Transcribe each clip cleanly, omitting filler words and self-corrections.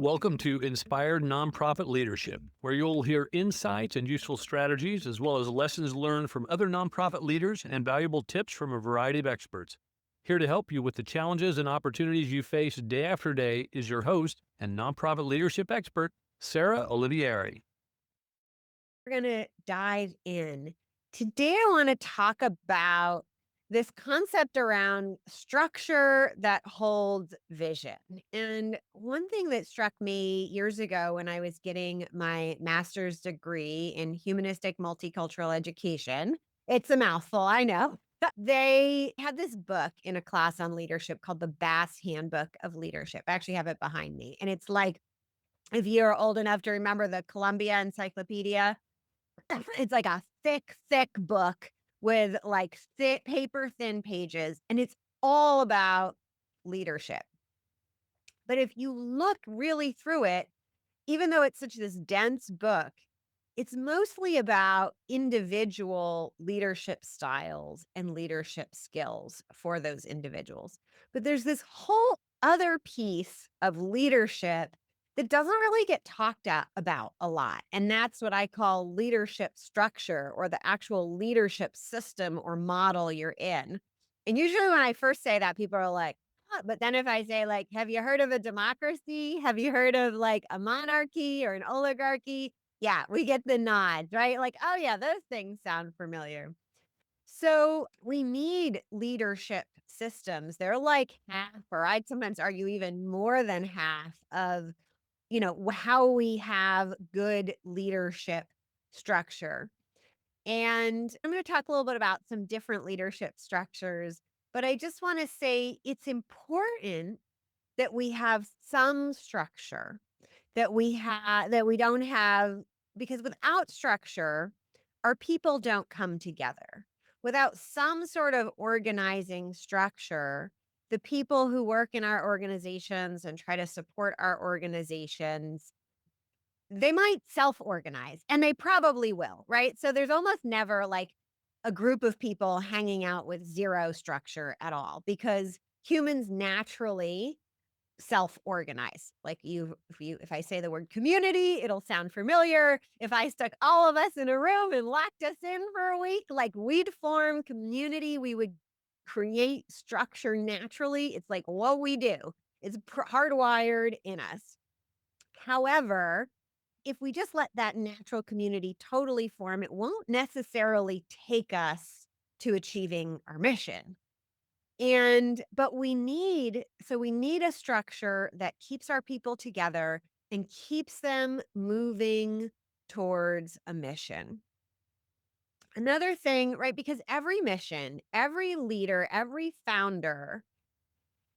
Welcome to Inspired Nonprofit Leadership, where you'll hear insights and useful strategies, as well as lessons learned from other nonprofit leaders and valuable tips from a variety of experts. Here to help you with the challenges and opportunities you face day after day is your host and nonprofit leadership expert, Sarah Olivieri. We're going to dive in. Today, I want to talk about this concept around structure that holds vision. And one thing that struck me years ago when I was getting my master's degree in humanistic multicultural education, it's a mouthful, I know. They had this book in a class on leadership called the Bass Handbook of Leadership. I actually have it behind me. And it's like, if you're old enough to remember the Columbia Encyclopedia, it's like a thick, thick book with like thick, paper thin pages, and it's all about leadership. But if you look really through it, even though it's such this dense book, it's mostly about individual leadership styles and leadership skills for those individuals. But there's this whole other piece of leadership that doesn't really get talked about a lot. And that's what I call leadership structure, or the actual leadership system or model you're in. And usually when I first say that, people are like, "Huh," but then if I say, like, have you heard of a democracy? Have you heard of like a monarchy or an oligarchy? Yeah, we get the nods, right? Like, oh yeah, those things sound familiar. So we need leadership systems. They're like half, or I'd sometimes argue even more than half of, how we have good leadership structure. And I'm going to talk a little bit about some different leadership structures, but I just want to say it's important that we have some structure, that we don't have, because without structure, our people don't come together. Without some sort of organizing structure, the people who work in our organizations and try to support our organizations, they might self-organize, and they probably will, right? So there's almost never like a group of people hanging out with zero structure at all, because humans naturally self-organize. Like, if I say the word community, it'll sound familiar. If I stuck all of us in a room and locked us in for a week, like, we'd form community. We would create structure naturally. It's like what we do. It's hardwired in us. However, if we just let that natural community totally form, it won't necessarily take us to achieving our mission. But we need a structure that keeps our people together and keeps them moving towards a mission. Another thing, right? Because every mission, every leader, every founder,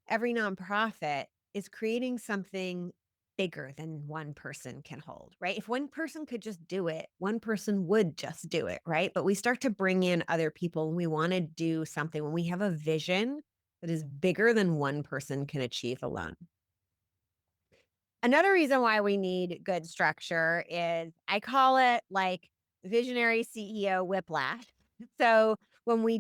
every nonprofit is creating something bigger than one person can hold, right? If one person could just do it, one person would just do it, right? But we start to bring in other people and we want to do something when we have a vision that is bigger than one person can achieve alone. Another reason why we need good structure is, I call it like visionary CEO whiplash. So when we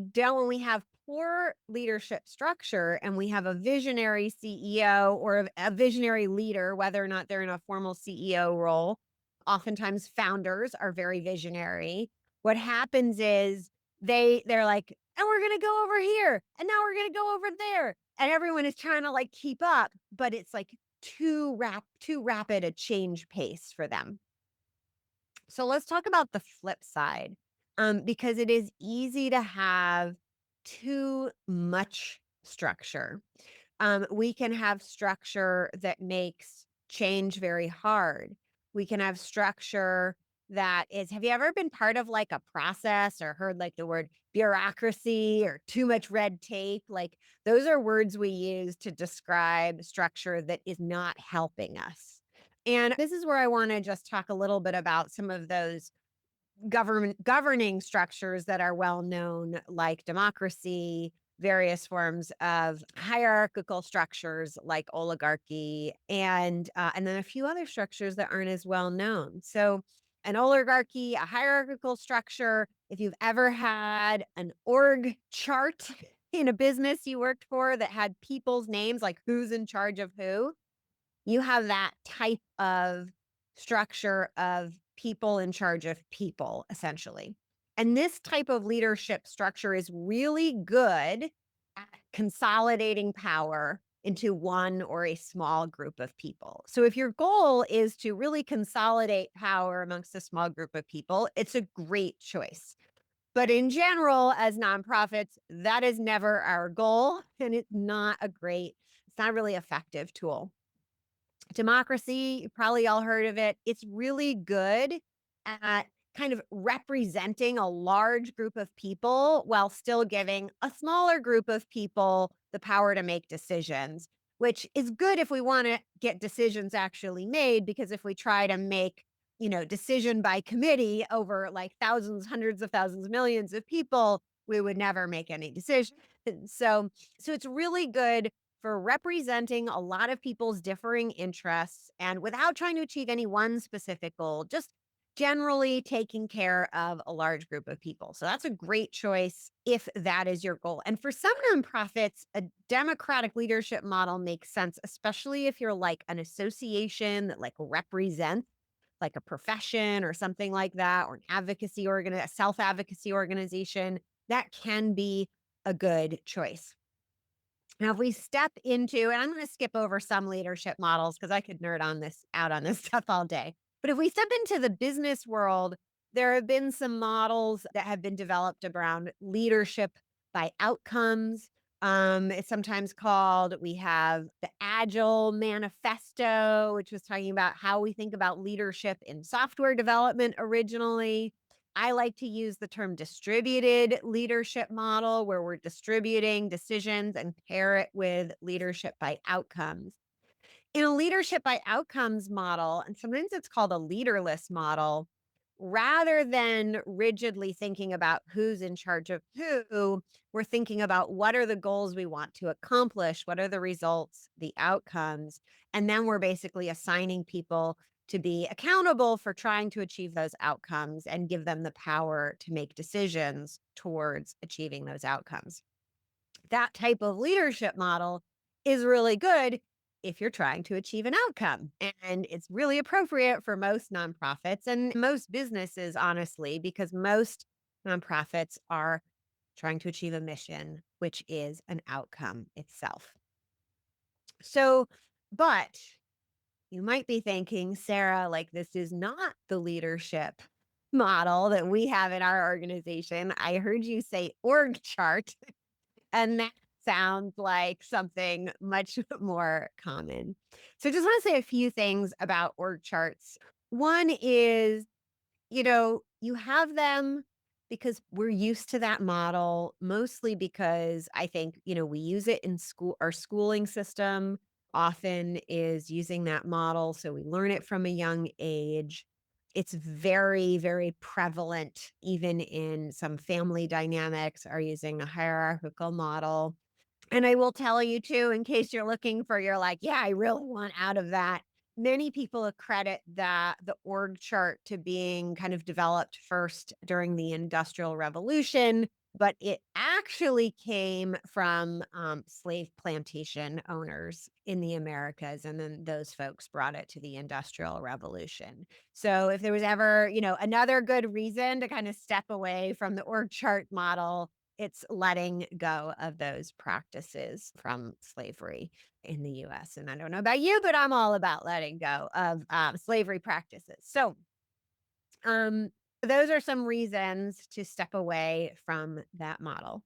have poor leadership structure and we have a visionary CEO or a visionary leader, whether or not they're in a formal CEO role, oftentimes founders are very visionary. What happens is they're like, and we're going to go over here, and now we're going to go over there. And everyone is trying to like keep up, but it's like too rapid a change pace for them. So let's talk about the flip side, because it is easy to have too much structure. We can have structure that makes change very hard. We can have structure that is, have you ever been part of like a process or heard like the word bureaucracy or too much red tape? Like, those are words we use to describe structure that is not helping us. And this is where I want to just talk a little bit about some of those governing structures that are well known, like democracy, various forms of hierarchical structures like oligarchy, and then a few other structures that aren't as well known. So an oligarchy, a hierarchical structure, if you've ever had an org chart in a business you worked for that had people's names, like who's in charge of who, you have that type of structure of people in charge of people, essentially. And this type of leadership structure is really good at consolidating power into one or a small group of people. So, if your goal is to really consolidate power amongst a small group of people, it's a great choice. But in general, as nonprofits, that is never our goal. And it's not a really effective tool. Democracy, you probably all heard of it. It's really good at kind of representing a large group of people while still giving a smaller group of people the power to make decisions, which is good if we want to get decisions actually made. Because if we try to make, decision by committee over like thousands, hundreds of thousands, millions of people, we would never make any decisions. So it's really good for representing a lot of people's differing interests and without trying to achieve any one specific goal, just generally taking care of a large group of people. So that's a great choice if that is your goal. And for some nonprofits, a democratic leadership model makes sense, especially if you're like an association that like represents like a profession or something like that, or an a self-advocacy organization. That can be a good choice. Now, if we step into, and I'm going to skip over some leadership models because I could nerd on this out on this stuff all day. But if we step into the business world, there have been some models that have been developed around leadership by outcomes. It's sometimes called, we have the Agile Manifesto, which was talking about how we think about leadership in software development originally. I like to use the term distributed leadership model, where we're distributing decisions and pair it with leadership by outcomes. In a leadership by outcomes model, and sometimes it's called a leaderless model, rather than rigidly thinking about who's in charge of who, we're thinking about what are the goals we want to accomplish, what are the results, the outcomes, and then we're basically assigning people to be accountable for trying to achieve those outcomes and give them the power to make decisions towards achieving those outcomes. That type of leadership model is really good if you're trying to achieve an outcome. And it's really appropriate for most nonprofits and most businesses, honestly, because most nonprofits are trying to achieve a mission, which is an outcome itself. So, but you might be thinking, Sarah, like this is not the leadership model that we have in our organization. I heard you say org chart. And that sounds like something much more common. So, just want to say a few things about org charts. One is, you have them because we're used to that model, mostly because I think, we use it in school. Our schooling system often is using that model. So, we learn it from a young age. It's very, very prevalent, even in some family dynamics, are using a hierarchical model. And I will tell you too, in case you're looking for, you're like, yeah, I really want out of that. Many people accredit that the org chart to being kind of developed first during the Industrial Revolution, but it actually came from slave plantation owners in the Americas. And then those folks brought it to the Industrial Revolution. So if there was ever, another good reason to kind of step away from the org chart model, it's letting go of those practices from slavery in the US. And I don't know about you, but I'm all about letting go of slavery practices. So, um, those are some reasons to step away from that model.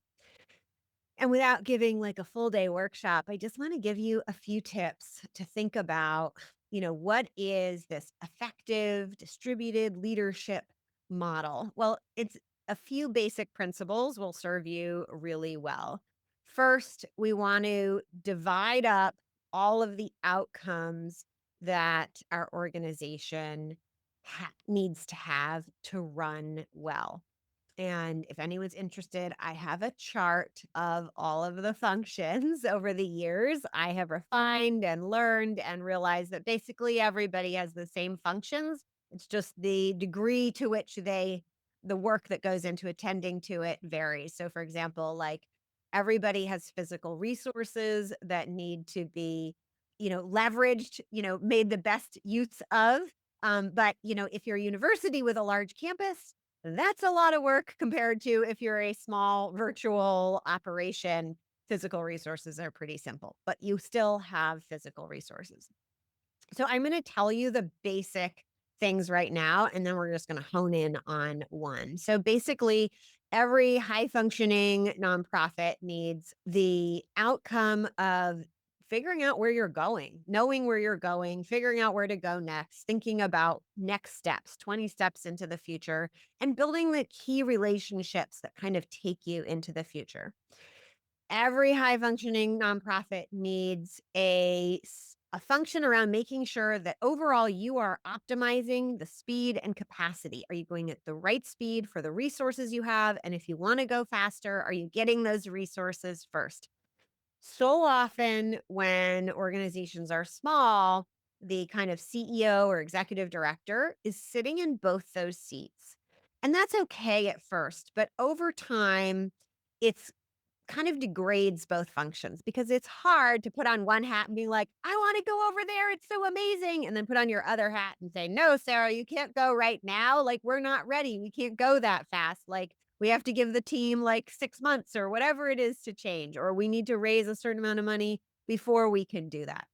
And without giving like a full day workshop, I just want to give you a few tips to think about, what is this effective distributed leadership model? Well, it's a few basic principles will serve you really well. First, we want to divide up all of the outcomes that our organization needs to have to run well. And if anyone's interested, I have a chart of all of the functions over the years. I have refined and learned and realized that basically everybody has the same functions. It's just the degree to which the work that goes into attending to it varies. So, for example, like everybody has physical resources that need to be leveraged, made the best use of. But if you're a university with a large campus, that's a lot of work compared to if you're a small virtual operation. Physical resources are pretty simple, but you still have physical resources. So I'm going to tell you the basic things right now, and then we're just going to hone in on one. So basically, every high functioning nonprofit needs the outcome of figuring out where you're going, knowing where you're going, figuring out where to go next, thinking about next steps, 20 steps into the future, and building the key relationships that kind of take you into the future. Every high functioning nonprofit needs a function around making sure that overall you are optimizing the speed and capacity. Are you going at the right speed for the resources you have? And if you want to go faster, are you getting those resources first? So often, when organizations are small, the kind of CEO or executive director is sitting in both those seats. And that's okay at first, but over time, it's kind of degrades both functions because it's hard to put on one hat and be like, I want to go over there. It's so amazing. And then put on your other hat and say, no, Sarah, you can't go right now. Like, we're not ready. We can't go that fast. Like, we have to give the team like 6 months or whatever it is to change, or we need to raise a certain amount of money before we can do that.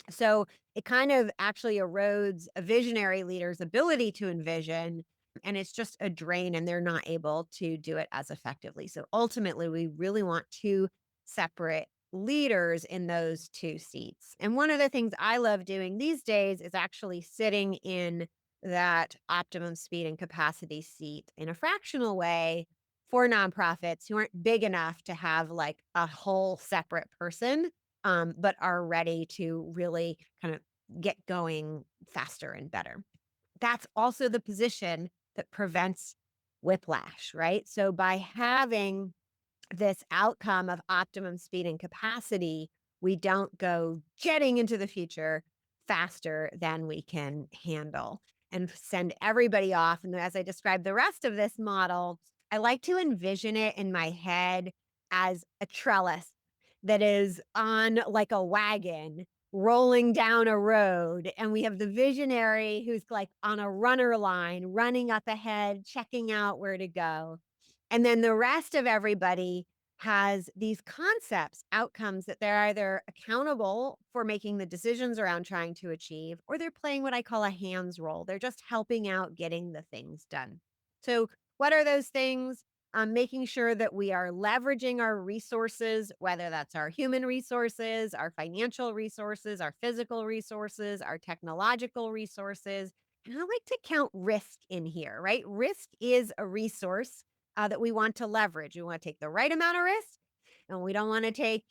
So it kind of actually erodes a visionary leader's ability to envision, and it's just a drain, and they're not able to do it as effectively. So ultimately, we really want two separate leaders in those two seats. And one of the things I love doing these days is actually sitting in that optimum speed and capacity seat in a fractional way for nonprofits who aren't big enough to have like a whole separate person, but are ready to really kind of get going faster and better. That's also the position that prevents whiplash, right? So by having this outcome of optimum speed and capacity, we don't go jetting into the future faster than we can handle and send everybody off. And as I describe the rest of this model, I like to envision it in my head as a trellis that is on like a wagon rolling down a road. And we have the visionary who's like on a runner line, running up ahead, checking out where to go. And then the rest of everybody has these concepts, outcomes that they're either accountable for making the decisions around trying to achieve, or they're playing what I call a hands role. They're just helping out getting the things done. So, what are those things? Making sure that we are leveraging our resources, whether that's our human resources, our financial resources, our physical resources, our technological resources. And I like to count risk in here, right? Risk is a resource that we want to leverage. We want to take the right amount of risk, and we don't want to take,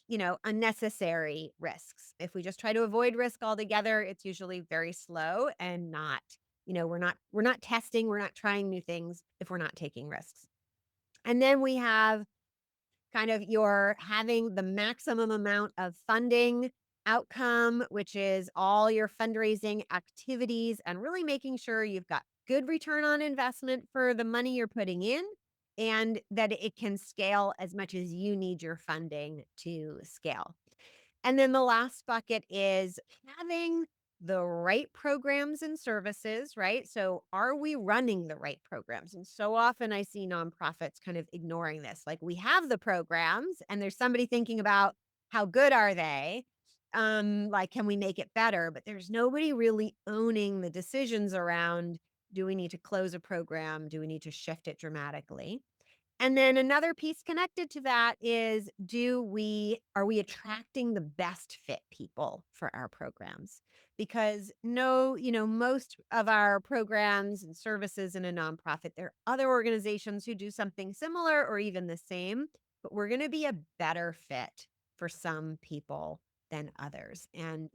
unnecessary risks. If we just try to avoid risk altogether, it's usually very slow and not, we're not testing, we're not trying new things if we're not taking risks. And then we have kind of your having the maximum amount of funding outcome, which is all your fundraising activities, and really making sure you've got good return on investment for the money you're putting in, and that it can scale as much as you need your funding to scale. And then the last bucket is having the right programs and services, right? So, are we running the right programs? And so often I see nonprofits kind of ignoring this. Like, we have the programs, and there's somebody thinking about how good are they? Like, can we make it better? But there's nobody really owning the decisions around, do we need to close a program? Do we need to shift it dramatically? And then another piece connected to that is, are we attracting the best fit people for our programs? Because no, most of our programs and services in a nonprofit, there are other organizations who do something similar or even the same, but we're going to be a better fit for some people than others. And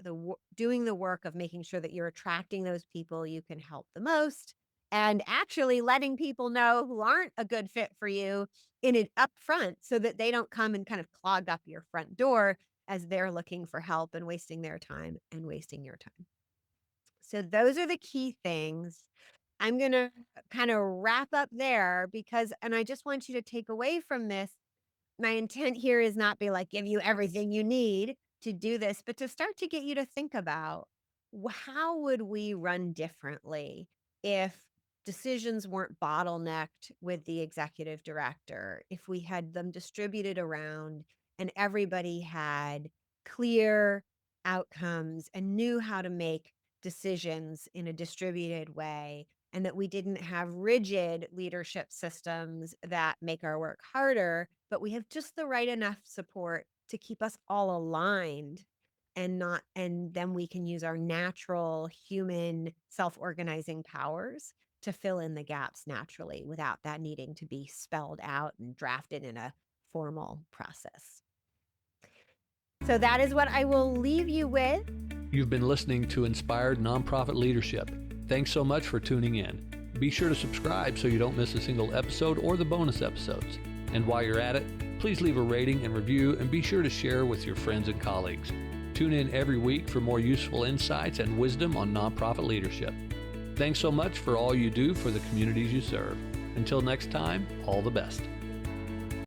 doing the work of making sure that you're attracting those people you can help the most, and actually letting people know who aren't a good fit for you in it up front so that they don't come and kind of clog up your front door as they're looking for help and wasting their time and wasting your time. So those are the key things. I'm going to kind of wrap up there because, and I just want you to take away from this, my intent here is not be like give you everything you need. to do this, but to start to get you to think about how would we run differently if decisions weren't bottlenecked with the executive director, if we had them distributed around and everybody had clear outcomes and knew how to make decisions in a distributed way, and that we didn't have rigid leadership systems that make our work harder, but we have just the right enough support to keep us all aligned and then we can use our natural human self-organizing powers to fill in the gaps naturally without that needing to be spelled out and drafted in a formal process. So that is what I will leave you with. You've been listening to Inspired Nonprofit Leadership. Thanks so much for tuning in. Be sure to subscribe so you don't miss a single episode or the bonus episodes. And while you're at it, please leave a rating and review and be sure to share with your friends and colleagues. Tune in every week for more useful insights and wisdom on nonprofit leadership. Thanks so much for all you do for the communities you serve. Until next time, all the best.